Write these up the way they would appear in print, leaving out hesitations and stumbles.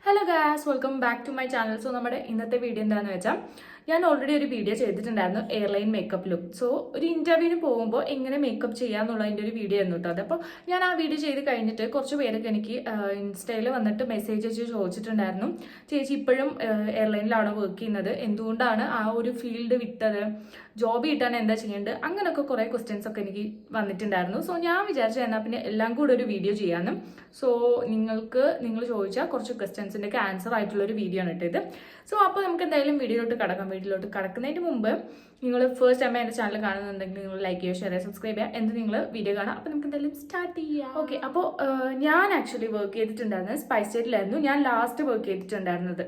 Hello guys, welcome back to my channel. So നമ്മുടെ ഇന്നത്തെ video എന്താണെന്ന് വെച്ചാൽ ഞാൻ ഓൾറെഡി ഒരു വീഡിയോ ചെയ്തിട്ടുണ്ടായിരുന്നു എയർലൈൻ മേക്കപ്പ് ലുക്ക്. സോ ഒരു ഇന്റർവ്യൂവിന് പോകുമ്പോൾ എങ്ങനെ മേക്കപ്പ് ചെയ്യാന്നുള്ളതിൻ്റെ ഒരു വീഡിയോ ആയിരുന്നു കേട്ടോ. അതപ്പോൾ ഞാൻ ആ വീഡിയോ ചെയ്ത് കഴിഞ്ഞിട്ട് കുറച്ച് പേരൊക്കെ എനിക്ക് ഇൻസ്റ്റയിൽ വന്നിട്ട് മെസ്സേജ് അയച്ച് ചോദിച്ചിട്ടുണ്ടായിരുന്നു, ചേച്ചി ഇപ്പോഴും എയർലൈനിലാണോ വർക്ക് ചെയ്യുന്നത്, എന്തുകൊണ്ടാണ് ആ ഒരു ഫീൽഡ് വിട്ടത്, ജോബ് കിട്ടാൻ എന്താ ചെയ്യേണ്ടത്, അങ്ങനെയൊക്കെ കുറേ ക്വസ്റ്റ്യൻസ് ഒക്കെ എനിക്ക് വന്നിട്ടുണ്ടായിരുന്നു. സോ ഞാൻ വിചാരിച്ചു എന്നാൽ പിന്നെ എല്ലാം കൂടെ ഒരു വീഡിയോ ചെയ്യാനും. സോ നിങ്ങൾ ചോദിച്ച കുറച്ച് ക്വസ്റ്റ്യൻസിൻ്റെ ഒക്കെ ആൻസർ ആയിട്ടുള്ള ഒരു വീഡിയോ ആണ് ഇട്ടത്. സോ അപ്പോൾ നമുക്ക് എന്തായാലും വീഡിയോയിലോട്ട് കടക്കാം. വീഡിയോയിലോട്ട് കടക്കുന്നതിന് മുമ്പ് നിങ്ങൾ ഫസ്റ്റ് ടൈം എൻ്റെ ചാനൽ കാണുന്നുണ്ടെങ്കിൽ നിങ്ങൾ ലൈക്ക് ചെയ്യുക, ഷെയർ ചെയ്യുക, സബ്സ്ക്രൈബ് ചെയ്യുക, എന്ത് നിങ്ങൾ വീഡിയോ കാണാം. അപ്പോൾ നമുക്ക് എന്തായാലും സ്റ്റാർട്ട് ചെയ്യാം. ഓക്കെ, അപ്പോൾ ഞാൻ ആക്ച്വലി വർക്ക് ചെയ്തിട്ടുണ്ടായിരുന്നത് സ്പൈസ് ജെറ്റിലായിരുന്നു. ഞാൻ ലാസ്റ്റ് വർക്ക് ചെയ്തിട്ടുണ്ടായിരുന്നത്.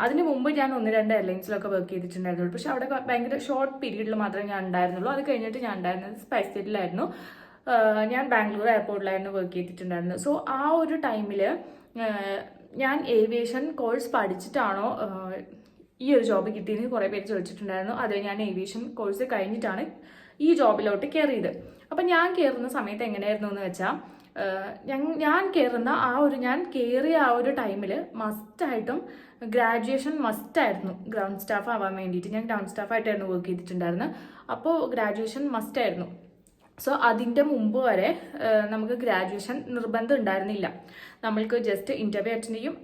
അതിന് മുമ്പ് ഞാൻ 1-2 എയർലൈൻസിലൊക്കെ വർക്ക് ചെയ്തിട്ടുണ്ടായിരുന്നുള്ളൂ. പക്ഷെ അവിടെ ഭയങ്കര ഷോർട്ട് പീരീഡിൽ മാത്രമേ ഞാൻ ഉണ്ടായിരുന്നുള്ളൂ. അത് കഴിഞ്ഞിട്ട് ഞാൻ ഉണ്ടായിരുന്നത് സ്പൈസ് ജെറ്റിലായിരുന്നു. ഞാൻ ബാംഗ്ലൂർ എയർപോർട്ടിലായിരുന്നു വർക്ക് ചെയ്തിട്ടുണ്ടായിരുന്നത്. സോ ആ ഒരു ടൈമിൽ ഞാൻ ഏവിയേഷൻ കോഴ്സ് പഠിച്ചിട്ടാണോ ഈ ഒരു ജോബ് കിട്ടിയെന്ന് കുറേ പേര് ചോദിച്ചിട്ടുണ്ടായിരുന്നു. അത് ഞാൻ ഏവിയേഷൻ കോഴ്സ് കഴിഞ്ഞിട്ടാണ് ഈ ജോബിലോട്ട് കയറിയത്. അപ്പം ഞാൻ കയറുന്ന സമയത്ത് എങ്ങനെയായിരുന്നു എന്ന് വെച്ചാൽ, ഞാൻ കയറിയ ആ ഒരു ടൈമിൽ മസ്റ്റായിട്ടും ഗ്രാജുവേഷൻ മസ്റ്റായിരുന്നു ഗ്രൗണ്ട് സ്റ്റാഫ് ആവാൻ വേണ്ടിയിട്ട്. ഞാൻ ഗ്രൗണ്ട് സ്റ്റാഫായിട്ടായിരുന്നു വർക്ക് ചെയ്തിട്ടുണ്ടായിരുന്നത്. അപ്പോൾ ഗ്രാജുവേഷൻ മസ്റ്റായിരുന്നു. സോ അതിൻ്റെ മുമ്പ് വരെ നമുക്ക് ഗ്രാജുവേഷൻ നിർബന്ധം ഉണ്ടായിരുന്നില്ല. നമ്മൾക്ക് ജസ്റ്റ് ഇൻ്റർവ്യൂ അറ്റൻഡ് ചെയ്യും,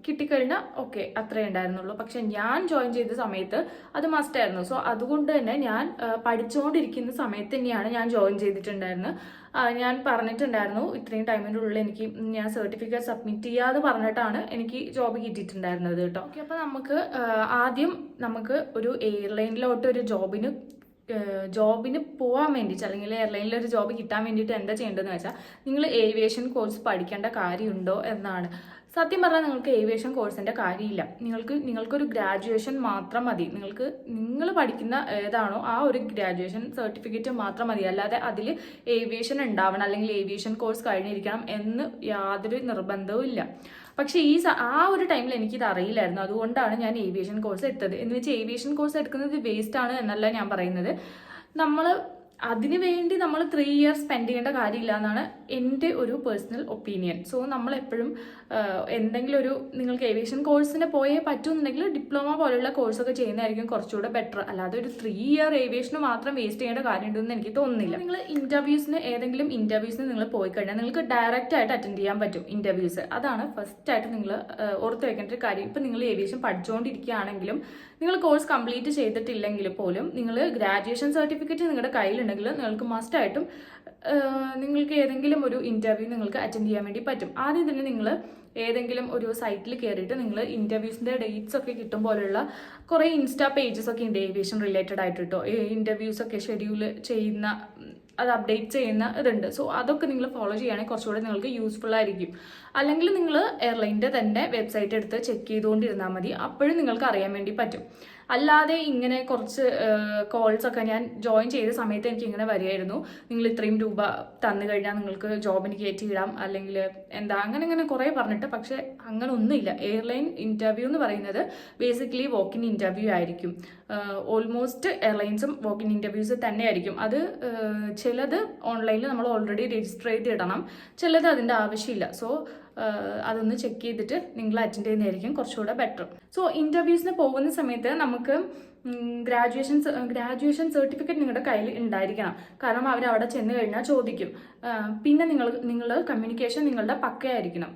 കിട്ടിക്കഴിഞ്ഞാൽ ഓക്കെ, അത്രേ ഉണ്ടായിരുന്നുള്ളൂ. പക്ഷെ ഞാൻ ജോയിൻ ചെയ്ത സമയത്ത് അത് മസ്റ്റായിരുന്നു. സോ അതുകൊണ്ട് തന്നെ ഞാൻ പഠിച്ചുകൊണ്ടിരിക്കുന്ന സമയത്ത് തന്നെയാണ് ഞാൻ ജോയിൻ ചെയ്തിട്ടുണ്ടായിരുന്നത്. ഞാൻ പറഞ്ഞിട്ടുണ്ടായിരുന്നു ഇത്രയും ടൈമിൻ്റെ ഉള്ളിൽ ഞാൻ സർട്ടിഫിക്കറ്റ് സബ്മിറ്റ് ചെയ്യാതെ പറഞ്ഞിട്ടാണ് എനിക്ക് ജോബ് കിട്ടിയിട്ടുണ്ടായിരുന്നത് കേട്ടോ. ഓക്കെ, അപ്പോൾ നമുക്ക് ഒരു എയർലൈനിലോട്ട് ഒരു ജോബിന് പോകാൻ വേണ്ടിയിട്ട്, അല്ലെങ്കിൽ എയർലൈനിൽ ഒരു ജോബ് കിട്ടാൻ വേണ്ടിയിട്ട് എന്താ ചെയ്യേണ്ടതെന്ന് വെച്ചാൽ, നിങ്ങൾ ഏവിയേഷൻ കോഴ്സ് പഠിക്കേണ്ട കാര്യമുണ്ടോ എന്നാണ്. സത്യം പറഞ്ഞാൽ നിങ്ങൾക്ക് ഏവിയേഷൻ കോഴ്സിൻ്റെ കാര്യമില്ല. നിങ്ങൾക്കൊരു ഗ്രാജുവേഷൻ മാത്രം മതി. നിങ്ങൾ പഠിക്കുന്ന ഏതാണോ ആ ഒരു ഗ്രാജുവേഷൻ സർട്ടിഫിക്കറ്റ് മാത്രം മതി. അല്ലാതെ അതിൽ ഏവിയേഷൻ ഉണ്ടാവണം അല്ലെങ്കിൽ ഏവിയേഷൻ കോഴ്സ് കഴിഞ്ഞിരിക്കണം എന്ന് യാതൊരു നിർബന്ധവും ഇല്ല. പക്ഷേ ആ ഒരു ടൈമിൽ എനിക്കിത് അറിയില്ലായിരുന്നു. അതുകൊണ്ടാണ് ഞാൻ ഏവിയേഷൻ കോഴ്സ് എടുത്തത്. എന്ന് വെച്ചാൽ ഏവിയേഷൻ കോഴ്സ് എടുക്കുന്നത് വേസ്റ്റ് ആണ് എന്നല്ല ഞാൻ പറയുന്നത്. അതിനു വേണ്ടി നമ്മൾ 3 ഇയേഴ്സ് സ്പെൻഡ് ചെയ്യേണ്ട കാര്യമില്ല എന്നാണ് എൻ്റെ ഒരു പേഴ്സണൽ ഒപ്പീനിയൻ. സോ നമ്മളെപ്പോഴും നിങ്ങൾക്ക് ഏവിയേഷൻ കോഴ്സിന് പോയേ പറ്റുമെന്നുണ്ടെങ്കിൽ ഡിപ്ലോമ പോലുള്ള കോഴ്സൊക്കെ ചെയ്യുന്നതായിരിക്കും കുറച്ചുകൂടെ ബെറ്റർ. അല്ലാതെ ഒരു 3 ഇയർ ഏവിയേഷന് മാത്രം വേസ്റ്റ് ചെയ്യേണ്ട കാര്യമുണ്ടെന്ന് എനിക്ക് തോന്നുന്നില്ല. നിങ്ങൾ ഏതെങ്കിലും ഇൻ്റർവ്യൂസിന് നിങ്ങൾ പോയി കഴിഞ്ഞാൽ നിങ്ങൾക്ക് ഡയറക്റ്റ് ആയിട്ട് അറ്റൻഡ് ചെയ്യാൻ പറ്റും ഇൻ്റർവ്യൂസ്. അതാണ് ഫസ്റ്റ് ആയിട്ട് നിങ്ങൾ ഓർത്ത് വെക്കേണ്ട ഒരു കാര്യം. ഇപ്പം നിങ്ങൾ ഏവിയേഷൻ പഠിച്ചുകൊണ്ടിരിക്കുകയാണെങ്കിലും നിങ്ങൾ കോഴ്സ് കംപ്ലീറ്റ് ചെയ്തിട്ടില്ലെങ്കിൽ പോലും നിങ്ങൾ ഗ്രാജുവേഷൻ സർട്ടിഫിക്കറ്റ് നിങ്ങളുടെ കയ്യിലുണ്ടെങ്കിൽ നിങ്ങൾക്ക് മസ്റ്റായിട്ടും നിങ്ങൾക്ക് ഏതെങ്കിലും ഒരു ഇൻ്റർവ്യൂ നിങ്ങൾക്ക് അറ്റൻഡ് ചെയ്യാൻ വേണ്ടി പറ്റും. ആദ്യം തന്നെ നിങ്ങൾ ഏതെങ്കിലും ഒരു സൈറ്റിൽ കയറിയിട്ട് നിങ്ങൾ ഇൻ്റർവ്യൂസിൻ്റെ ഡേറ്റ്സ് ഒക്കെ കിട്ടും പോലുള്ള കുറേ ഇൻസ്റ്റാ പേജസ് ഒക്കെ ഉണ്ട് ഏവിയേഷൻ റിലേറ്റഡ് ആയിട്ട് കേട്ടോ. ഇൻ്റർവ്യൂസൊക്കെ ഷെഡ്യൂൾ ചെയ്യുന്ന, അത് അപ്ഡേറ്റ് ചെയ്യുന്ന ഇതുണ്ട്. സോ അതൊക്കെ നിങ്ങൾ ഫോളോ ചെയ്യുകയാണെങ്കിൽ കുറച്ചുകൂടെ നിങ്ങൾക്ക് യൂസ്ഫുൾ ആയിരിക്കും. അല്ലെങ്കിൽ നിങ്ങൾ എയർലൈനിൻ്റെ തന്നെ വെബ്സൈറ്റ് എടുത്ത് ചെക്ക് ചെയ്തുകൊണ്ടിരുന്നാൽ മതി. അപ്പോഴും നിങ്ങൾക്ക് അറിയാൻ വേണ്ടി പറ്റും. അല്ലാതെ ഇങ്ങനെ കുറച്ച് കോൾസൊക്കെ ഞാൻ ജോയിൻ ചെയ്ത സമയത്ത് എനിക്ക് ഇങ്ങനെ വരികയായിരുന്നു, നിങ്ങൾ ഇത്രയും രൂപ തന്നു കഴിഞ്ഞാൽ നിങ്ങൾക്ക് ജോബിന് കയറ്റിയിടാം, അല്ലെങ്കിൽ അങ്ങനെ കുറേ പറഞ്ഞിട്ട്. പക്ഷേ അങ്ങനെ ഒന്നുമില്ല. എയർലൈൻ ഇൻ്റർവ്യൂ എന്ന് പറയുന്നത് ബേസിക്കലി വോക്ക് ഇൻ ഇൻ്റർവ്യൂ ആയിരിക്കും. ഓൾമോസ്റ്റ് എയർലൈൻസും വോക്ക് ഇൻ ഇൻ്റർവ്യൂസ് തന്നെയായിരിക്കും. അത് ചിലത് ഓൺലൈനിൽ നമ്മൾ ഓൾറെഡി രജിസ്റ്റർ ചെയ്തിടണം, ചിലത് അതിൻ്റെ ആവശ്യമില്ല. സോ അതൊന്ന് ചെക്ക് ചെയ്തിട്ട് നിങ്ങൾ അറ്റൻഡ് ചെയ്യുന്നതായിരിക്കും കുറച്ചുകൂടെ ബെറ്റർ. സോ ഇൻ്റർവ്യൂസിന് പോകുന്ന സമയത്ത് നമുക്ക് ഗ്രാജുവേഷൻ സർട്ടിഫിക്കറ്റ് നിങ്ങളുടെ കയ്യിൽ ഉണ്ടായിരിക്കണം. കാരണം അവിടെ ചെന്ന് കഴിഞ്ഞാൽ ചോദിക്കും. പിന്നെ നിങ്ങൾ കമ്മ്യൂണിക്കേഷൻ നിങ്ങളുടെ പക്കയായിരിക്കണം.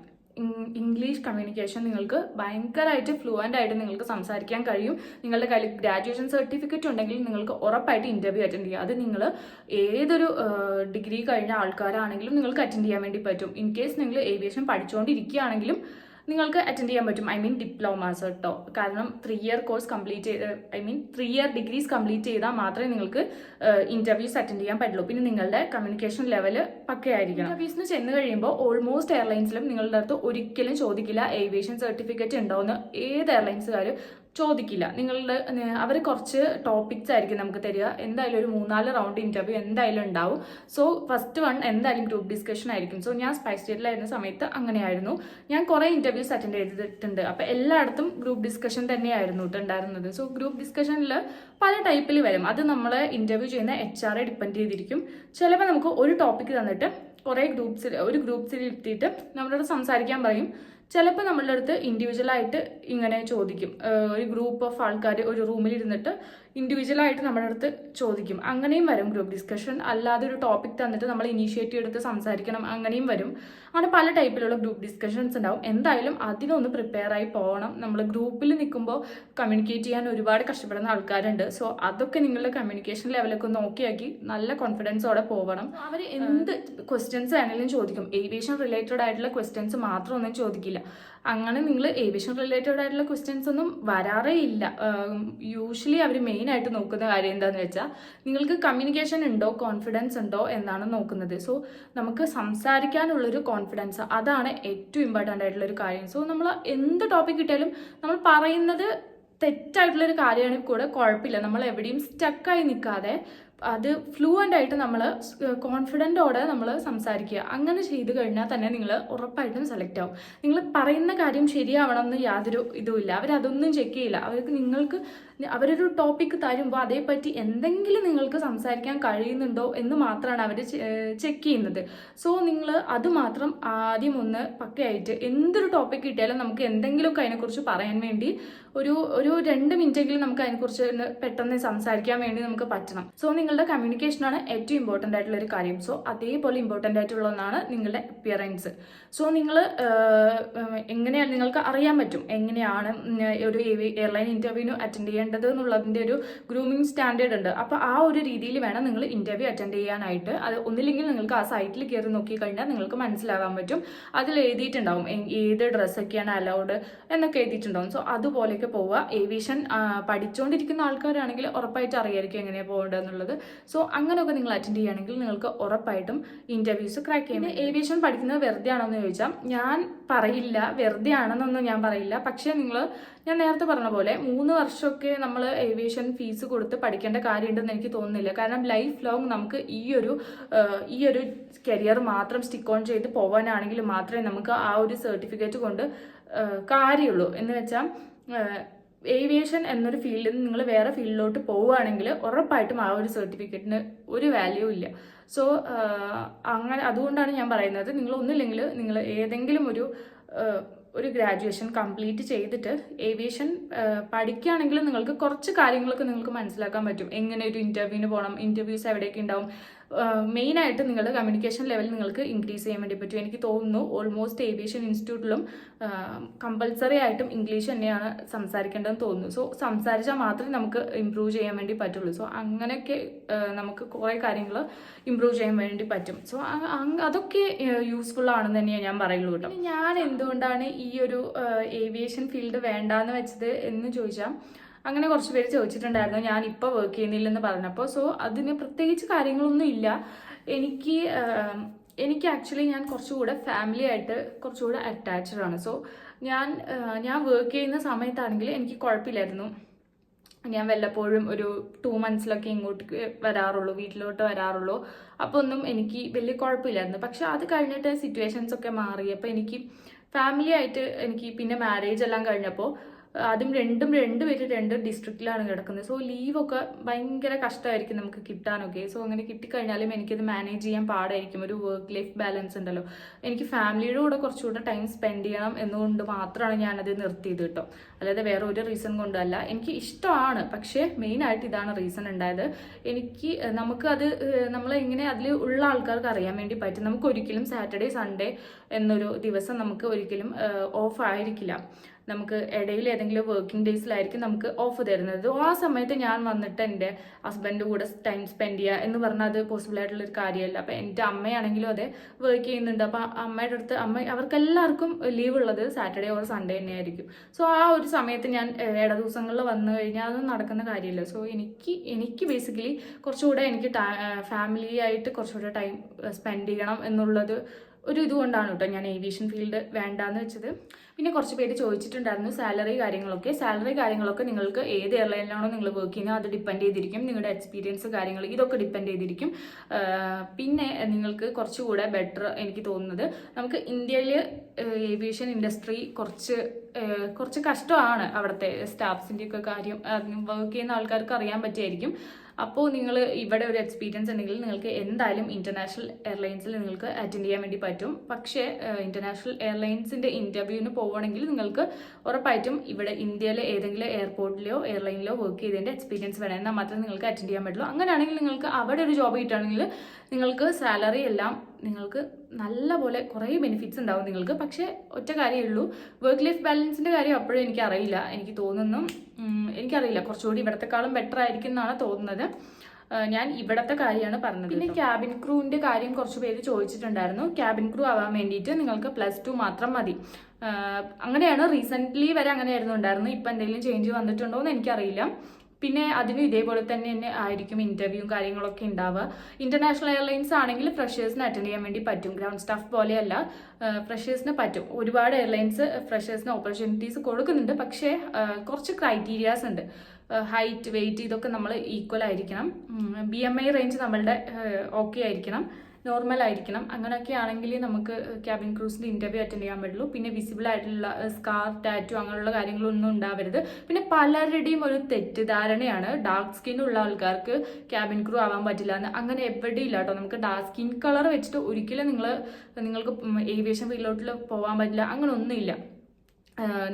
ഇംഗ്ലീഷ് കമ്മ്യൂണിക്കേഷൻ നിങ്ങൾക്ക് ഭയങ്കരമായിട്ട് ഫ്ലുവൻ്റ് ആയിട്ട് നിങ്ങൾക്ക് സംസാരിക്കാൻ കഴിയും. നിങ്ങളുടെ കയ്യിൽ ഗ്രാജുവേഷൻ സർട്ടിഫിക്കറ്റ് ഉണ്ടെങ്കിൽ നിങ്ങൾക്ക് ഉറപ്പായിട്ട് ഇൻ്റർവ്യൂ അറ്റൻഡ് ചെയ്യാം. അത് നിങ്ങൾ ഏതൊരു ഡിഗ്രി കഴിഞ്ഞ ആൾക്കാരാണെങ്കിലും നിങ്ങൾക്ക് അറ്റൻഡ് ചെയ്യാൻ വേണ്ടി പറ്റും. ഇൻ കേസ് നിങ്ങൾ ഏവിയേഷൻ പഠിച്ചുകൊണ്ടിരിക്കുകയാണെങ്കിലും നിങ്ങൾക്ക് അറ്റൻഡ് ചെയ്യാൻ പറ്റും. ഡിപ്ലോമാസ് കേട്ടോ. കാരണം 3 year course complete 3 year degrees complete ചെയ്താൽ മാത്രമേ നിങ്ങൾക്ക് ഇൻ്റർവ്യൂസ് അറ്റൻഡ് ചെയ്യാൻ പറ്റുള്ളൂ. പിന്നെ നിങ്ങളുടെ കമ്മ്യൂണിക്കേഷൻ ലെവല് പക്കയായിരിക്കണം. ഇൻ്റർവ്യൂസിന് ചെന്ന് കഴിയുമ്പോൾ ഓൾമോസ്റ്റ് എയർലൈൻസിലും നിങ്ങളുടെ അടുത്ത് ഒരിക്കലും ചോദിക്കില്ല ഏവിയേഷൻ സർട്ടിഫിക്കറ്റ് ഉണ്ടോ എന്ന്. ഏത് എയർലൈൻസുകാർ ചോദിക്കില്ല. അവർ കുറച്ച് ടോപ്പിക്സ് ആയിരിക്കും നമുക്ക് തരിക. എന്തായാലും ഒരു 3-4 റൗണ്ട് ഇൻ്റർവ്യൂ എന്തായാലും ഉണ്ടാവും. സോ ഫസ്റ്റ് വൺ എന്തായാലും ഗ്രൂപ്പ് ഡിസ്കഷൻ ആയിരിക്കും. സോ ഞാൻ സ്പൈസ് ജെറ്റിലായിരുന്ന സമയത്ത് അങ്ങനെയായിരുന്നു. ഞാൻ കുറേ ഇൻ്റർവ്യൂസ് അറ്റൻഡ് ചെയ്തിട്ടുണ്ട്. അപ്പോൾ എല്ലായിടത്തും ഗ്രൂപ്പ് ഡിസ്കഷൻ തന്നെയായിരുന്നു ഉണ്ടായിരുന്നത്. സോ ഗ്രൂപ്പ് ഡിസ്കഷനിൽ പല ടൈപ്പിൽ വരും. അത് നമ്മൾ ഇൻ്റർവ്യൂ ചെയ്യുന്ന HR ഡിപ്പെൻഡ് ചെയ്തിരിക്കും. ചിലപ്പോൾ നമുക്ക് ഒരു ടോപ്പിക്ക് തന്നിട്ട് ഒരു ഗ്രൂപ്പ്സിൽ ഇരുത്തിയിട്ട് നമ്മളോട് സംസാരിക്കാൻ പറയും. ചിലപ്പോൾ നമ്മളുടെ അടുത്ത് ഇൻഡിവിജ്വലായിട്ട് ഇങ്ങനെ ചോദിക്കും. ഒരു ഗ്രൂപ്പ് ഓഫ് ആൾക്കാർ ഒരു റൂമിൽ ഇരുന്നിട്ട് ഇൻഡിവിജ്വലായിട്ട് നമ്മുടെ അടുത്ത് ചോദിക്കും. അങ്ങനെയും വരും ഗ്രൂപ്പ് ഡിസ്കഷൻ. അല്ലാതെ ഒരു ടോപ്പിക് തന്നിട്ട് നമ്മൾ ഇനീഷ്യേറ്റീവ് എടുത്ത് സംസാരിക്കണം, അങ്ങനെയും വരും. അങ്ങനെ പല ടൈപ്പിലുള്ള ഗ്രൂപ്പ് ഡിസ്കഷൻസ് ഉണ്ടാവും. എന്തായാലും അതിനൊന്ന് പ്രിപ്പയർ ആയി പോകണം. നമ്മൾ ഗ്രൂപ്പിൽ നിൽക്കുമ്പോൾ കമ്മ്യൂണിക്കേറ്റ് ചെയ്യാൻ ഒരുപാട് കഷ്ടപ്പെടുന്ന ആൾക്കാരുണ്ട്. സോ അതൊക്കെ നിങ്ങളുടെ കമ്മ്യൂണിക്കേഷൻ ലെവലൊക്കെ നോക്കിയാക്കി നല്ല കോൺഫിഡൻസോടെ പോകണം. അവർ എന്ത് ക്വസ്റ്റ്യൻസ് ആണെങ്കിലും ചോദിക്കും. ഏവിയേഷൻ റിലേറ്റഡ് ആയിട്ടുള്ള ക്വസ്റ്റ്യൻസ് മാത്രം ഒന്നും ചോദിക്കില്ല. അങ്ങനെ നിങ്ങൾ ഏവിയേഷൻ റിലേറ്റഡ് ആയിട്ടുള്ള ക്വസ്റ്റ്യൻസ് ഒന്നും വരാറേ ഇല്ല. യൂഷ്വലി അവർ മെയിൻ ആയിട്ട് നോക്കുന്ന കാര്യം എന്താണെന്ന് വെച്ചാൽ നിങ്ങൾക്ക് കമ്മ്യൂണിക്കേഷൻ ഉണ്ടോ, കോൺഫിഡൻസ് ഉണ്ടോ എന്നാണ് നോക്കുന്നത്. സോ നമുക്ക് സംസാരിക്കാനുള്ളൊരു കോൺഫിഡൻസ്, അതാണ് ഏറ്റവും ഇമ്പോർട്ടൻ്റ് ആയിട്ടുള്ളൊരു കാര്യം. സോ നമ്മൾ എന്ത് ടോപ്പിക് കിട്ടിയാലും നമ്മൾ പറയുന്നത് തെറ്റായിട്ടുള്ളൊരു കാര്യമാണെങ്കിൽ കൂടെ കുഴപ്പമില്ല. നമ്മൾ എവിടെയും സ്റ്റക്കായി നിൽക്കാതെ അത് ഫ്ലുവൻ്റ് ആയിട്ട് നമ്മൾ കോൺഫിഡൻറ്റോടെ നമ്മൾ സംസാരിക്കുക. അങ്ങനെ ചെയ്ത് കഴിഞ്ഞാൽ തന്നെ നിങ്ങൾ ഉറപ്പായിട്ടും സെലക്ട് ആവും. നിങ്ങൾ പറയുന്ന കാര്യം ശരിയാവണം എന്ന് യാതൊരു ഇതുമില്ല. അവരതൊന്നും ചെക്ക് ചെയ്യില്ല. നിങ്ങൾക്ക് അവരൊരു ടോപ്പിക്ക് തരുമ്പോൾ അതേപ്പറ്റി എന്തെങ്കിലും നിങ്ങൾക്ക് സംസാരിക്കാൻ കഴിയുന്നുണ്ടോ എന്ന് മാത്രമാണ് അവർ ചെക്ക് ചെയ്യുന്നത്. സോ നിങ്ങൾ അത് മാത്രം ആദ്യം ഒന്ന് പക്കയായിട്ട് എന്തൊരു ടോപ്പിക് കിട്ടിയാലും നമുക്ക് എന്തെങ്കിലുമൊക്കെ അതിനെക്കുറിച്ച് പറയാൻ വേണ്ടി ഒരു 2 മിനിറ്റെങ്കിലും നമുക്ക് അതിനെക്കുറിച്ച് പെട്ടെന്ന് സംസാരിക്കാൻ വേണ്ടി നമുക്ക് പറ്റണം. സോ നിങ്ങളുടെ കമ്മ്യൂണിക്കേഷനാണ് ഏറ്റവും ഇമ്പോർട്ടൻ്റ് ആയിട്ടുള്ള ഒരു കാര്യം. സോ അതേപോലെ ഇമ്പോർട്ടൻ്റ് ആയിട്ടുള്ള ഒന്നാണ് നിങ്ങളുടെ അപ്പിയറൻസ്. സോ നിങ്ങൾ എങ്ങനെയാണ് നിങ്ങൾക്ക് അറിയാൻ പറ്റും എങ്ങനെയാണ് ഒരു എയർലൈൻ ഇൻ്റർവ്യൂവിന് അറ്റൻഡ് ചെയ്യേണ്ടത് എന്നുള്ളതിൻ്റെ ഒരു ഗ്രൂമിങ് സ്റ്റാൻഡേർഡ് ഉണ്ട്. അപ്പോൾ ആ ഒരു രീതിയിൽ വേണം നിങ്ങൾ ഇൻ്റർവ്യൂ അറ്റൻഡ് ചെയ്യാനായിട്ട്. അത് ഒന്നില്ലെങ്കിൽ നിങ്ങൾക്ക് ആ സൈറ്റിൽ കയറി നോക്കിക്കഴിഞ്ഞാൽ നിങ്ങൾക്ക് മനസ്സിലാകാൻ പറ്റും. അതിൽ എഴുതിയിട്ടുണ്ടാവും ഏത് ഡ്രസ്സൊക്കെയാണ് അലൗഡ് എന്നൊക്കെ എഴുതിയിട്ടുണ്ടാവും. സോ അതുപോലെയൊക്കെ പോവുക. ഏവിയേഷൻ പഠിച്ചുകൊണ്ടിരിക്കുന്ന ആൾക്കാരാണെങ്കിൽ ഉറപ്പായിട്ട് അറിയായിരിക്കും എങ്ങനെയാണ് പോകേണ്ടത് എന്നുള്ളത്. സോ അങ്ങനെയൊക്കെ നിങ്ങൾ അറ്റൻഡ് ചെയ്യുകയാണെങ്കിൽ നിങ്ങൾക്ക് ഉറപ്പായിട്ടും ഇൻ്റർവ്യൂസ് ക്രാക്ക് ചെയ്യും. ഏവിയേഷൻ പഠിക്കുന്നത് വെറുതെ ആണോ എന്ന് ചോദിച്ചാൽ ഞാൻ പറയില്ല, വെറുതെ ആണെന്നൊന്നും ഞാൻ പറയില്ല. പക്ഷേ ഞാൻ നേരത്തെ പറഞ്ഞ പോലെ 3 വർഷമൊക്കെ നമ്മൾ ഏവിയേഷൻ ഫീസ് കൊടുത്ത് പഠിക്കേണ്ട കാര്യമുണ്ടെന്ന് എനിക്ക് തോന്നുന്നില്ല. കാരണം ലൈഫ് ലോങ് നമുക്ക് ഈ ഒരു കരിയർ മാത്രം സ്റ്റിക്ക് ഓൺ ചെയ്ത് പോകാനാണെങ്കിൽ മാത്രമേ നമുക്ക് ആ ഒരു സർട്ടിഫിക്കറ്റ് കൊണ്ട് കാര്യമുള്ളൂ. എന്ന് വെച്ചാൽ ഏവിയേഷൻ എന്നൊരു ഫീൽഡിൽ നിന്ന് നിങ്ങൾ വേറെ ഫീൽഡിലോട്ട് പോവുകയാണെങ്കിൽ ഉറപ്പായിട്ടും ആ ഒരു സർട്ടിഫിക്കറ്റിന് ഒരു വാല്യൂ ഇല്ല. സോ അതുകൊണ്ടാണ് ഞാൻ പറയുന്നത്, നിങ്ങൾ ഒന്നുമില്ലെങ്കിൽ നിങ്ങൾ ഏതെങ്കിലും ഒരു ഗ്രാജുവേഷൻ കംപ്ലീറ്റ് ചെയ്തിട്ട് ഏവിയേഷൻ പഠിക്കുകയാണെങ്കിൽ നിങ്ങൾക്ക് കുറച്ച് കാര്യങ്ങളൊക്കെ നിങ്ങൾക്ക് മനസ്സിലാക്കാൻ പറ്റും. എങ്ങനെ ഒരു ഇൻ്റർവ്യൂവിന് പോകണം, ഇൻ്റർവ്യൂസ് എവിടെയൊക്കെ ഉണ്ടാവും. മെയിനായിട്ട് നിങ്ങളുടെ കമ്മ്യൂണിക്കേഷൻ ലെവൽ നിങ്ങൾക്ക് ഇൻക്രീസ് ചെയ്യാൻ വേണ്ടി പറ്റും. എനിക്ക് തോന്നുന്നു ഓൾമോസ്റ്റ് ഏവിയേഷൻ ഇൻസ്റ്റിറ്റ്യൂട്ടിലും കമ്പൽസറി ആയിട്ടും ഇംഗ്ലീഷ് തന്നെയാണ് സംസാരിക്കേണ്ടതെന്ന് തോന്നുന്നു. സോ സംസാരിച്ചാൽ മാത്രമേ നമുക്ക് ഇമ്പ്രൂവ് ചെയ്യാൻ വേണ്ടി പറ്റുള്ളൂ. സോ അങ്ങനെയൊക്കെ നമുക്ക് കുറേ കാര്യങ്ങൾ ഇമ്പ്രൂവ് ചെയ്യാൻ വേണ്ടി പറ്റും. സോ അതൊക്കെ യൂസ്ഫുൾ ആണെന്ന് തന്നെയാണ് ഞാൻ പറയുള്ളൂ കേട്ടോ. ഞാൻ എന്തുകൊണ്ടാണ് ഈ ഒരു ഏവിയേഷൻ ഫീൽഡ് വേണ്ടാന്ന് വെച്ചത് എന്ന് ചോദിച്ചാൽ, അങ്ങനെ കുറച്ച് പേര് ചോദിച്ചിട്ടുണ്ടായിരുന്നു ഞാൻ ഇപ്പോൾ വർക്ക് ചെയ്യുന്നില്ലെന്ന് പറഞ്ഞപ്പോൾ. സോ അതിന് പ്രത്യേകിച്ച് കാര്യങ്ങളൊന്നും ഇല്ല. എനിക്ക് ആക്ച്വലി ഞാൻ കുറച്ചുകൂടെ ഫാമിലി ആയിട്ട് കുറച്ചുകൂടെ അറ്റാച്ച്ഡ് ആണ്. സോ ഞാൻ വർക്ക് ചെയ്യുന്ന സമയത്താണെങ്കിൽ എനിക്ക് കുഴപ്പമില്ലായിരുന്നു. ഞാൻ വല്ലപ്പോഴും ഒരു 2 മന്ത്സിലൊക്കെ ഇങ്ങോട്ട് വരാറുള്ളൂ, വീട്ടിലോട്ട് വരാറുള്ളൂ. അപ്പോൾ ഒന്നും എനിക്ക് വലിയ കുഴപ്പമില്ലായിരുന്നു. പക്ഷെ അത് കഴിഞ്ഞിട്ട് സിറ്റുവേഷൻസ് ഒക്കെ മാറി. അപ്പോൾ എനിക്ക് ഫാമിലി ആയിട്ട് എനിക്ക് പിന്നെ മാരേജ് എല്ലാം കഴിഞ്ഞപ്പോൾ അതും രണ്ടുപേരും 2 ഡിസ്ട്രിക്റ്റിലാണ് കിടക്കുന്നത്. സോ ലീവൊക്കെ ഭയങ്കര കഷ്ടമായിരിക്കും നമുക്ക് കിട്ടാനൊക്കെ. സോ അങ്ങനെ കിട്ടിക്കഴിഞ്ഞാലും എനിക്കത് മാനേജ് ചെയ്യാൻ പാടായിരിക്കും. ഒരു വർക്ക് ലൈഫ് ബാലൻസ് ഉണ്ടല്ലോ. എനിക്ക് ഫാമിലിയുടെ കൂടെ കുറച്ചുകൂടെ ടൈം സ്പെൻഡ് ചെയ്യണം എന്നുകൊണ്ട് മാത്രമാണ് ഞാനത് നിർത്തിയത് കേട്ടോ. അല്ലാതെ വേറെ ഒരു റീസൺ കൊണ്ടല്ല. എനിക്ക് ഇഷ്ടമാണ്, പക്ഷേ മെയിനായിട്ട് ഇതാണ് റീസൺ ഉണ്ടായത്. നമ്മളെങ്ങനെ അതിൽ ഉള്ള ആൾക്കാർക്ക് അറിയാൻ വേണ്ടി പറ്റും. നമുക്ക് ഒരിക്കലും സാറ്റർഡേ സൺഡേ എന്നൊരു ദിവസം നമുക്ക് ഒരിക്കലും ഓഫ് ആയിരിക്കില്ല. നമുക്ക് ഇടയിൽ ഏതെങ്കിലും വർക്കിംഗ് ഡേയ്സിലായിരിക്കും നമുക്ക് ഓഫ് തരുന്നത്. ആ സമയത്ത് ഞാൻ വന്നിട്ട് എൻ്റെ ഹസ്ബൻഡ് കൂടെ ടൈം സ്പെൻഡ് ചെയ്യുക എന്ന് പറഞ്ഞാൽ അത് പോസിബിൾ ആയിട്ടുള്ളൊരു കാര്യമല്ല. അപ്പം എൻ്റെ അമ്മയാണെങ്കിലും അതെ വർക്ക് ചെയ്യുന്നുണ്ട്. അപ്പം അമ്മയുടെ അടുത്ത് അവർക്കെല്ലാവർക്കും ലീവ് ഉള്ളത് സാറ്റർഡേ ഓർ സൺഡേ തന്നെയായിരിക്കും. സോ ആ ഒരു സമയത്ത് ഞാൻ ഇട ദിവസങ്ങളിൽ വന്നു കഴിഞ്ഞാൽ അതൊന്നും നടക്കുന്ന കാര്യമില്ല. സോ എനിക്ക് ബേസിക്കലി കുറച്ചുകൂടെ എനിക്ക് ഫാമിലി ആയിട്ട് കുറച്ചുകൂടെ ടൈം സ്പെൻഡ് ചെയ്യണം എന്നുള്ളത് ഒരു ഇതുകൊണ്ടാണ് കേട്ടോ ഞാൻ ഏവിയേഷൻ ഫീൽഡ് വേണ്ടാന്ന് വെച്ചത്. പിന്നെ കുറച്ച് പേര് ചോദിച്ചിട്ടുണ്ടായിരുന്നു സാലറി കാര്യങ്ങളൊക്കെ നിങ്ങൾക്ക് ഏത് എയർലൈനിലാണോ നിങ്ങൾ വർക്ക് ചെയ്യുന്നത് അത് ഡിപ്പെൻഡ് ചെയ്തിരിക്കും. നിങ്ങളുടെ എക്സ്പീരിയൻസ് കാര്യങ്ങൾ ഇതൊക്കെ ഡിപ്പെൻഡ് ചെയ്തിരിക്കും. പിന്നെ നിങ്ങൾക്ക് കുറച്ചുകൂടെ ബെറ്റർ എനിക്ക് തോന്നുന്നത്, നമുക്ക് ഇന്ത്യയിൽ ഏവിയേഷൻ ഇൻഡസ്ട്രി കുറച്ച് കഷ്ടമാണ്. അവിടുത്തെ സ്റ്റാഫ്സിൻ്റെ ഒക്കെ കാര്യം വർക്ക് ചെയ്യുന്ന ആൾക്കാർക്ക് അറിയാൻ പറ്റുമായിരിക്കും. അപ്പോൾ നിങ്ങൾ ഇവിടെ ഒരു എക്സ്പീരിയൻസ് ഉണ്ടെങ്കിൽ നിങ്ങൾക്ക് എന്തായാലും ഇന്റർനാഷണൽ എയർലൈൻസിൽ നിങ്ങൾക്ക് അറ്റൻഡ് ചെയ്യാൻ വേണ്ടി പറ്റും. പക്ഷേ ഇന്റർനാഷണൽ എയർലൈൻസിന്റെ ഇന്റർവ്യൂവിന് പോവുകയാണെങ്കിൽ നിങ്ങൾക്ക് ഉറപ്പായിട്ടും ഇവിടെ ഇന്ത്യയിലെ ഏതെങ്കിലും എയർപോർട്ടിലോ എയർലൈനിലോ വർക്ക് ചെയ്തതിന്റെ എക്സ്പീരിയൻസ് വേണം, എന്നാൽ മാത്രമേ നിങ്ങൾക്ക് അറ്റൻഡ് ചെയ്യാൻ പറ്റുള്ളൂ. അങ്ങനെയാണെങ്കിൽ നിങ്ങൾക്ക് അവിടെ ഒരു ജോബ് കിട്ടുകയാണെങ്കിൽ നിങ്ങൾക്ക് സാലറി എല്ലാം നിങ്ങൾക്ക് നല്ലപോലെ കുറേ ബെനിഫിറ്റ്സ് ഉണ്ടാവും നിങ്ങൾക്ക്. പക്ഷേ ഒറ്റ കാര്യമേ ഉള്ളൂ, വർക്ക് ലൈഫ് ബാലൻസിന്റെ കാര്യം അപ്പോഴും എനിക്കറിയില്ല. എനിക്ക് തോന്നുന്നു, എനിക്കറിയില്ല, കുറച്ചുകൂടി ഇവിടത്തെക്കാളും ബെറ്റർ ആയിരിക്കും എന്നാണ് തോന്നുന്നത്. ഞാൻ ഇവിടത്തെ കാര്യമാണ് പറഞ്ഞത്. പിന്നെ ക്യാബിൻ ക്രൂവിന്റെ കാര്യം കുറച്ച് പേര് ചോദിച്ചിട്ടുണ്ടായിരുന്നു. ക്യാബിൻ ക്രൂ ആവാൻ വേണ്ടിയിട്ട് നിങ്ങൾക്ക് +2 മാത്രം മതി. അങ്ങനെയാണ് റീസെന്റ് വരെ അങ്ങനെയായിരുന്നു ഉണ്ടായിരുന്നു. ഇപ്പം എന്തെങ്കിലും ചേഞ്ച് വന്നിട്ടുണ്ടോ എന്ന് എനിക്കറിയില്ല. പിന്നെ അതിനും ഇതേപോലെ തന്നെ ആയിരിക്കും ഇന്റർവ്യൂവും കാര്യങ്ങളൊക്കെ ഉണ്ടാവുക. ഇന്റർനാഷണൽ എയർലൈൻസ് ആണെങ്കിൽ ഫ്രഷേഴ്സിന് അറ്റൻഡ് ചെയ്യാൻ വേണ്ടി പറ്റും. ഗ്രൗണ്ട് സ്റ്റാഫ് പോലെയല്ല, ഫ്രഷേഴ്സിന് പറ്റും. ഒരുപാട് എയർലൈൻസ് ഫ്രഷേഴ്സിന് ഓപ്പർച്യൂണിറ്റീസ് കൊടുക്കുന്നുണ്ട്. പക്ഷേ കുറച്ച് ക്രൈറ്റീരിയാസ് ഉണ്ട്. ഹൈറ്റ്, വെയിറ്റ് ഇതൊക്കെ നമ്മൾ ഈക്വൽ ആയിരിക്കണം. BMI റേഞ്ച് നമ്മളുടെ ഓക്കെ ആയിരിക്കണം, നോർമൽ ആയിരിക്കണം. അങ്ങനെയൊക്കെ ആണെങ്കിൽ നമുക്ക് ക്യാബിൻ ക്രൂസിന്റെ ഇന്റർവ്യൂ അറ്റൻഡ് ചെയ്യാൻ പറ്റുള്ളൂ. പിന്നെ വിസിബിൾ ആയിട്ടുള്ള സ്കാർ, ടാറ്റു അങ്ങനെയുള്ള കാര്യങ്ങളൊന്നും ഉണ്ടാവരുത്. പിന്നെ പലരുടെയും ഒരു തെറ്റിദ്ധാരണയാണ് ഡാർക്ക് സ്കിൻ ഉള്ള ആൾക്കാർക്ക് ക്യാബിൻ ക്രൂ ആവാൻ പറ്റില്ല എന്ന്. അങ്ങനെ എവിടെയില്ല കേട്ടോ. നമുക്ക് ഡാർക്ക് സ്കിൻ കളർ വെച്ചിട്ട് ഒരിക്കലും നിങ്ങൾക്ക് ഏവിയേഷൻ ഫീൽഡിലോട്ട് പോകാൻ പറ്റില്ല, അങ്ങനെ ഒന്നുമില്ല.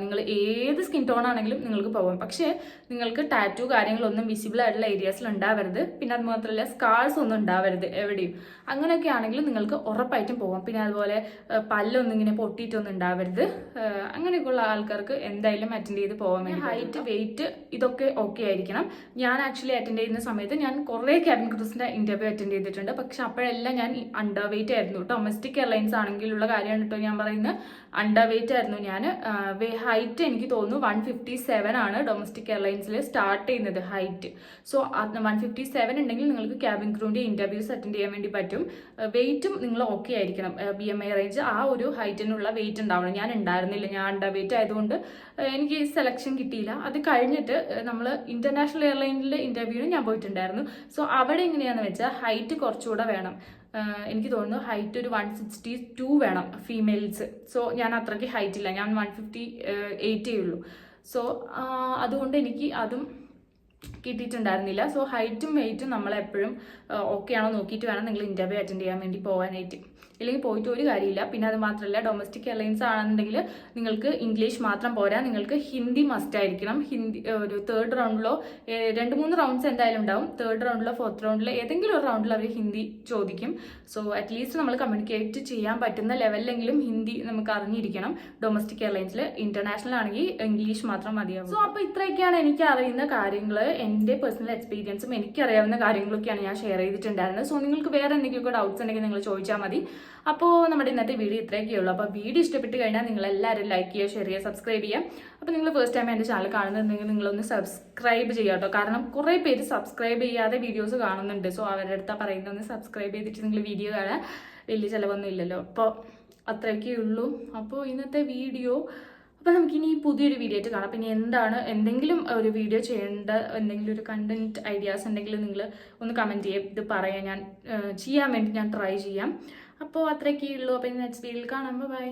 നിങ്ങൾ ഏത് സ്കിൻ ടോൺ ആണെങ്കിലും നിങ്ങൾക്ക് പോകാം. പക്ഷേ നിങ്ങൾക്ക് ടാറ്റു കാര്യങ്ങളൊന്നും വിസിബിൾ ആയിട്ടുള്ള ഏരിയാസിൽ ഉണ്ടാവരുത്. പിന്നെ അത് മാത്രമല്ല സ്കാർസ് ഒന്നും ഉണ്ടാവരുത് എവിടെയും. അങ്ങനെയൊക്കെ ആണെങ്കിലും നിങ്ങൾക്ക് ഉറപ്പായിട്ടും പോകാം. പിന്നെ അതുപോലെ പല്ലൊന്നും ഇങ്ങനെ പൊട്ടിയിട്ടൊന്നും ഉണ്ടാവരുത്. അങ്ങനെയൊക്കെയുള്ള ആൾക്കാർക്ക് എന്തായാലും അറ്റൻഡ് ചെയ്ത് പോകാൻ വേണ്ടി. ഹൈറ്റ്, വെയിറ്റ് ഇതൊക്കെ ഓക്കെ ആയിരിക്കണം. ഞാൻ ആക്ച്വലി അറ്റൻഡ് ചെയ്യുന്ന സമയത്ത് ഞാൻ കുറേ ക്യാബിൻ ക്രൂസിന്റെ ഇന്റർവ്യൂ അറ്റൻഡ് ചെയ്തിട്ടുണ്ട്. പക്ഷെ അപ്പോഴെല്ലാം ഞാൻ അണ്ടർ വെയിറ്റ് ആയിരുന്നു. ഡൊമസ്റ്റിക് എയർലൈൻസ് ആണെങ്കിലുള്ള കാര്യമാണ് കേട്ടോ ഞാൻ പറയുന്നത്. അണ്ടർ വെയിറ്റ് ആയിരുന്നു ഞാൻ. ഹൈറ്റ് എനിക്ക് തോന്നുന്നു 157 ആണ് ഡൊമസ്റ്റിക് എയർലൈൻസിൽ സ്റ്റാർട്ട് ചെയ്യുന്നത് ഹൈറ്റ്. സോ 157 ഉണ്ടെങ്കിൽ നിങ്ങൾക്ക് ക്യാബിൻ ക്രൂവിന്റെ ഇന്റർവ്യൂസ് അറ്റൻഡ് ചെയ്യാൻ വേണ്ടി പറ്റും. വെയിറ്റും നിങ്ങൾ ഓക്കെ ആയിരിക്കണം. BMI റേഞ്ച് ആ ഒരു ഹൈറ്റിനുള്ള വെയിറ്റ് ഉണ്ടാവണം. ഞാൻ ഉണ്ടായിരുന്നില്ല, ഞാൻ അണ്ടർ വെയിറ്റ് ആയതുകൊണ്ട് എനിക്ക് സെലക്ഷൻ കിട്ടിയില്ല. അത് കഴിഞ്ഞിട്ട് നമ്മൾ ഇന്റർനാഷണൽ എയർലൈനിലെ ഇന്റർവ്യൂവിന് ഞാൻ പോയിട്ടുണ്ടായിരുന്നു. സോ അവിടെ എങ്ങനെയാണെന്ന് വെച്ചാൽ ഹൈറ്റ് കുറച്ചുകൂടെ വേണം. എനിക്ക് തോന്നുന്നു ഹൈറ്റ് ഒരു 162 വേണം ഫീമെയിൽസ്. സോ ഞാൻ അത്രയ്ക്ക് ഹൈറ്റ് ഇല്ല, ഞാൻ 158 ഉള്ളൂ. സോ അതുകൊണ്ട് എനിക്ക് അതും കിട്ടിയിട്ടുണ്ടായിരുന്നില്ല. സോ ഹൈറ്റും വെയിറ്റും നമ്മളെപ്പോഴും ഓക്കെ ആണോ നോക്കിയിട്ട് വേണം നിങ്ങൾ ഇന്റർവ്യൂ അറ്റൻഡ് ചെയ്യാൻ വേണ്ടി പോകാനായിട്ട്. ഇല്ലെങ്കിൽ പോയിട്ട് ഒരു കാര്യമില്ല. പിന്നെ അത് മാത്രമല്ല ഡൊമസ്റ്റിക് എയർലൈൻസ് ആണെന്നുണ്ടെങ്കിൽ നിങ്ങൾക്ക് ഇംഗ്ലീഷ് മാത്രം പോരാ, നിങ്ങൾക്ക് ഹിന്ദി മസ്റ്റ് ആയിരിക്കണം. ഹിന്ദി ഒരു 3rd റൗണ്ടിലോ 2-3 റൗണ്ട്സ് എന്തായാലും ഉണ്ടാവും. 3rd റൗണ്ടിലോ 4th റൗണ്ടിലോ ഏതെങ്കിലും ഒരു റൗണ്ടിൽ അവർ ഹിന്ദി ചോദിക്കും. സോ അറ്റ്ലീസ്റ്റ് നമ്മൾ കമ്മ്യൂണിക്കേറ്റ് ചെയ്യാൻ പറ്റുന്ന ലെവലിലെങ്കിലും ഹിന്ദി നമുക്ക് അറിഞ്ഞിരിക്കണം ഡൊമസ്റ്റിക് എയർലൈൻസിൽ. ഇന്റർനാഷണൽ ആണെങ്കിൽ ഇംഗ്ലീഷ് മാത്രം മതിയാവും. സോ അപ്പോൾ ഇത്രയൊക്കെയാണ് എനിക്ക് അറിയുന്ന കാര്യങ്ങൾ. എൻ്റെ പേഴ്സണൽ എക്സ്പീരിയൻസും എനിക്കറിയാവുന്ന കാര്യങ്ങളൊക്കെയാണ് ഞാൻ ഷെയർ ചെയ്തിട്ടുണ്ടായിരുന്നത്. സോ നിങ്ങൾക്ക് വേറെ എന്തെങ്കിലുമൊക്കെ ഡൗട്ട്സ് ഉണ്ടെങ്കിൽ നിങ്ങൾ ചോദിച്ചാൽ മതി. അപ്പോൾ നമ്മുടെ ഇന്നത്തെ വീഡിയോ ഇത്രയൊക്കെ ഉള്ളൂ. അപ്പോൾ വീഡിയോ ഇഷ്ടപ്പെട്ട് കഴിഞ്ഞാൽ നിങ്ങൾ എല്ലാവരും ലൈക്ക് ചെയ്യുക, ഷെയർ ചെയ്യുക, സബ്സ്ക്രൈബ് ചെയ്യുക. അപ്പോൾ നിങ്ങൾ ഫസ്റ്റ് ടൈം എൻ്റെ ചാനൽ കാണുന്നുണ്ടെങ്കിൽ നിങ്ങളൊന്ന് സബ്സ്ക്രൈബ് ചെയ്യുക കേട്ടോ. കാരണം കുറേ പേര് സബ്സ്ക്രൈബ് ചെയ്യാതെ വീഡിയോസ് കാണുന്നുണ്ട്. സോ അവരുടെ അടുത്താ പറയുന്നത് ഒന്ന് സബ്സ്ക്രൈബ് ചെയ്തിട്ട് നിങ്ങൾ വീഡിയോ കാണാൻ. വലിയ ചിലവൊന്നും ഇല്ലല്ലോ. അപ്പോൾ അത്രയൊക്കെ ഉള്ളൂ. അപ്പോൾ ഇന്നത്തെ വീഡിയോ, അപ്പോൾ നമുക്കിനി പുതിയൊരു വീഡിയോ ആയിട്ട് കാണാം. പിന്നെ എന്തെങ്കിലും ഒരു വീഡിയോ ചെയ്യേണ്ട എന്തെങ്കിലും ഒരു കണ്ടന്റ് ഐഡിയാസ് ഉണ്ടെങ്കിൽ നിങ്ങൾ ഒന്ന് കമൻറ്റ് ചെയ്ത് പറയാൻ, ഞാൻ ചെയ്യാൻ വേണ്ടി ഞാൻ ട്രൈ ചെയ്യാം. അപ്പോൾ അത്രയൊക്കെ ഉള്ളൂ. അപ്പോൾ നെക്സ്റ്റ് വീഡിയോയിൽ കാണാം. ബൈ.